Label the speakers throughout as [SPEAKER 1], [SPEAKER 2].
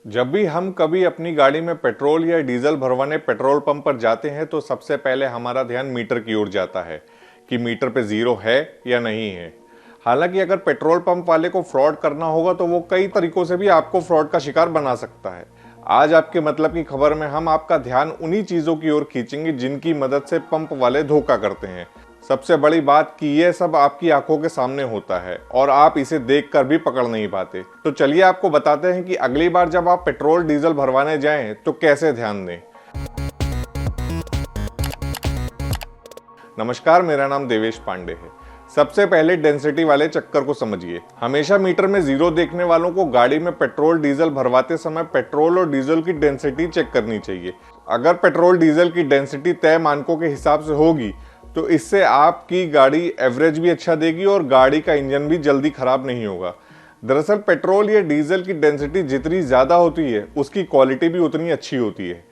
[SPEAKER 1] जब भी हम कभी अपनी गाड़ी में पेट्रोल या डीजल भरवाने पेट्रोल पंप पर जाते हैं तो सबसे पहले हमारा ध्यान मीटर की ओर जाता है कि मीटर पे जीरो है या नहीं है। हालांकि अगर पेट्रोल पंप वाले को फ्रॉड करना होगा तो वो कई तरीकों से भी आपको फ्रॉड का शिकार बना सकता है। आज आपके मतलब की खबर में हम आपका ध्यान उन्हीं चीजों की ओर खींचेंगे जिनकी मदद से पंप वाले धोखा करते हैं। सबसे बड़ी बात कि ये सब आपकी आंखों के सामने होता है और आप इसे देखकर भी पकड़ नहीं पाते। तो चलिए आपको बताते हैं कि अगली बार जब आप पेट्रोल डीजल भरवाने जाएं तो कैसे ध्यान दें। नमस्कार, मेरा नाम देवेश पांडे है। सबसे पहले डेंसिटी वाले चक्कर को समझिए। हमेशा मीटर में जीरो देखने वालों को गाड़ी में पेट्रोल डीजल भरवाते समय पेट्रोल और डीजल की डेंसिटी चेक करनी चाहिए। अगर पेट्रोल डीजल की डेंसिटी तय मानकों के हिसाब से होगी तो इससे आपकी गाड़ी एवरेज भी अच्छा देगी और गाड़ी का इंजन भी जल्दी खराब नहीं होगा। दरअसल पेट्रोल या डीजल की डेंसिटी जितनी ज्यादा होती है उसकी क्वालिटी भी उतनी अच्छी होती है।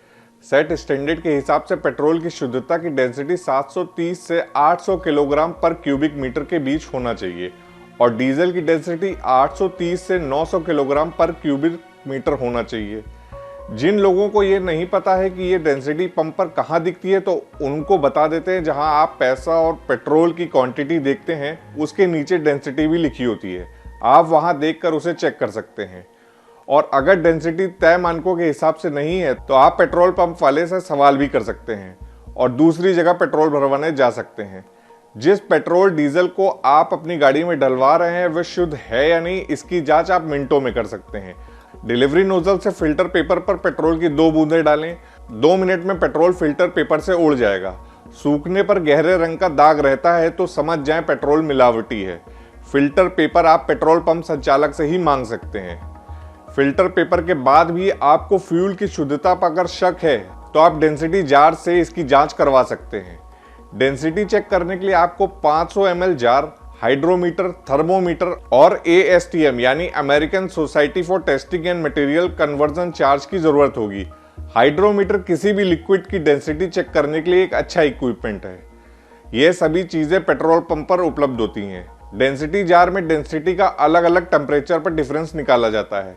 [SPEAKER 1] सेट स्टैंडर्ड के हिसाब से पेट्रोल की शुद्धता की डेंसिटी 730 से 800 किलोग्राम पर क्यूबिक मीटर के बीच होना चाहिए और डीजल की डेंसिटी 830 से 900 किलोग्राम पर क्यूबिक मीटर होना चाहिए। जिन लोगों को ये नहीं पता है कि ये डेंसिटी पंप पर कहाँ दिखती है तो उनको बता देते हैं, जहां आप पैसा और पेट्रोल की क्वांटिटी देखते हैं उसके नीचे डेंसिटी भी लिखी होती है। आप वहां देखकर उसे चेक कर सकते हैं और अगर डेंसिटी तय मानकों के हिसाब से नहीं है तो आप पेट्रोल पंप वाले से सवाल भी कर सकते हैं और दूसरी जगह पेट्रोल भरवाने जा सकते हैं। जिस पेट्रोल डीजल को आप अपनी गाड़ी में डलवा रहे हैं वह शुद्ध है या नहीं, इसकी जांच आप मिनटों में कर सकते हैं। डिलीवरी नोजल से फिल्टर पेपर पर पेट्रोल की 2 बूंदें डालें। 2 मिनट में पेट्रोल फिल्टर पेपर से उड़ जाएगा। सूखने पर गहरे रंग का दाग रहता है तो समझ जाएं पेट्रोल मिलावटी है। फिल्टर पेपर आप पेट्रोल पंप संचालक से ही मांग सकते हैं। फिल्टर पेपर के बाद भी आपको फ्यूल की शुद्धता पर अगर शक है तो आप डेंसिटी जार से इसकी जांच करवा सकते हैं। डेंसिटी चेक करने के लिए आपको 500 ml जार, हाइड्रोमीटर, थर्मोमीटर और ASTM यानी American society for testing and material conversion charge की जरूरत होगी। हाइड्रोमीटर किसी भी लिक्विड की डेंसिटी चेक करने के लिए एक अच्छा इक्विपमेंट है। ये सभी चीजें पेट्रोल पंप पर उपलब्ध होती हैं। डेंसिटी जार में डेंसिटी का अलग अलग टेम्परेचर पर डिफरेंस निकाला जाता है।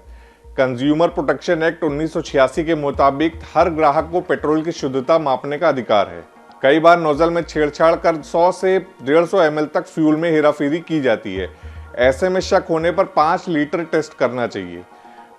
[SPEAKER 1] कंज्यूमर प्रोटेक्शन एक्ट 1986 के मुताबिक हर ग्राहक को पेट्रोल की शुद्धता मापने का अधिकार है। कई बार नोजल में छेड़छाड़ कर 100 से 150 ml तक फ्यूल में हेराफेरी की जाती है। ऐसे में शक होने पर 5 लीटर टेस्ट करना चाहिए।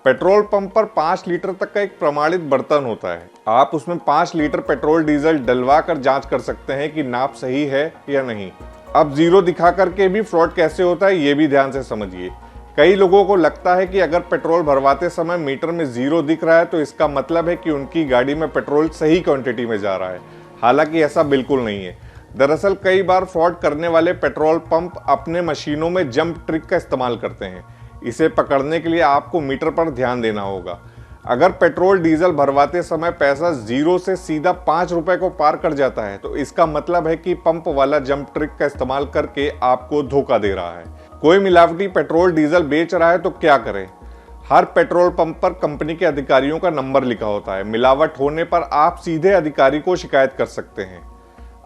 [SPEAKER 1] पेट्रोल पंप पर 5 लीटर तक का एक प्रमाणित बर्तन होता है। आप उसमें 5 लीटर पेट्रोल डीजल डलवा कर जांच कर सकते हैं कि नाप सही है या नहीं। अब जीरो दिखा करके भी फ्रॉड कैसे होता है ये भी ध्यान से समझिए। कई लोगों को लगता है कि अगर पेट्रोल भरवाते समय मीटर में जीरो दिख रहा है तो इसका मतलब है कि उनकी गाड़ी में पेट्रोल सही क्वांटिटी में जा रहा है। हालांकि ऐसा बिल्कुल नहीं है। दरअसल कई बार फ्रॉड करने वाले पेट्रोल पंप अपने मशीनों में जंप ट्रिक का इस्तेमाल करते हैं। इसे पकड़ने के लिए आपको मीटर पर ध्यान देना होगा। अगर पेट्रोल डीजल भरवाते समय पैसा जीरो से सीधा 5 रुपए को पार कर जाता है तो इसका मतलब है कि पंप वाला जंप ट्रिक का इस्तेमाल करके आपको धोखा दे रहा है। कोई मिलावटी पेट्रोल डीजल बेच रहा है तो क्या करें? हर पेट्रोल पंप पर कंपनी के अधिकारियों का नंबर लिखा होता है। मिलावट होने पर आप सीधे अधिकारी को शिकायत कर सकते हैं।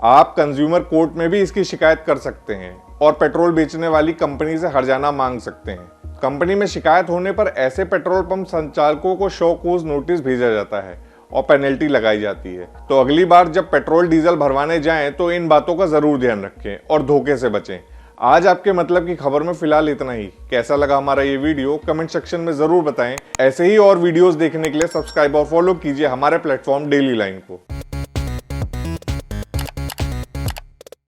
[SPEAKER 1] आप कंज्यूमर कोर्ट में भी इसकी शिकायत कर सकते हैं और पेट्रोल बेचने वाली कंपनी से हर्जाना मांग सकते हैं। कंपनी में शिकायत होने पर ऐसे पेट्रोल पंप संचालकों को शो कॉज नोटिस भेजा जाता है और पेनल्टी लगाई जाती है। तो अगली बार जब पेट्रोल डीजल भरवाने जाएं तो इन बातों का जरूर ध्यान रखें और धोखे से बचें। आज आपके मतलब की खबर में फिलहाल इतना ही। कैसा लगा हमारा ये वीडियो कमेंट सेक्शन में जरूर बताएं। ऐसे ही और वीडियोस देखने के लिए सब्सक्राइब और फॉलो कीजिए हमारे प्लेटफॉर्म डेली लाइन को।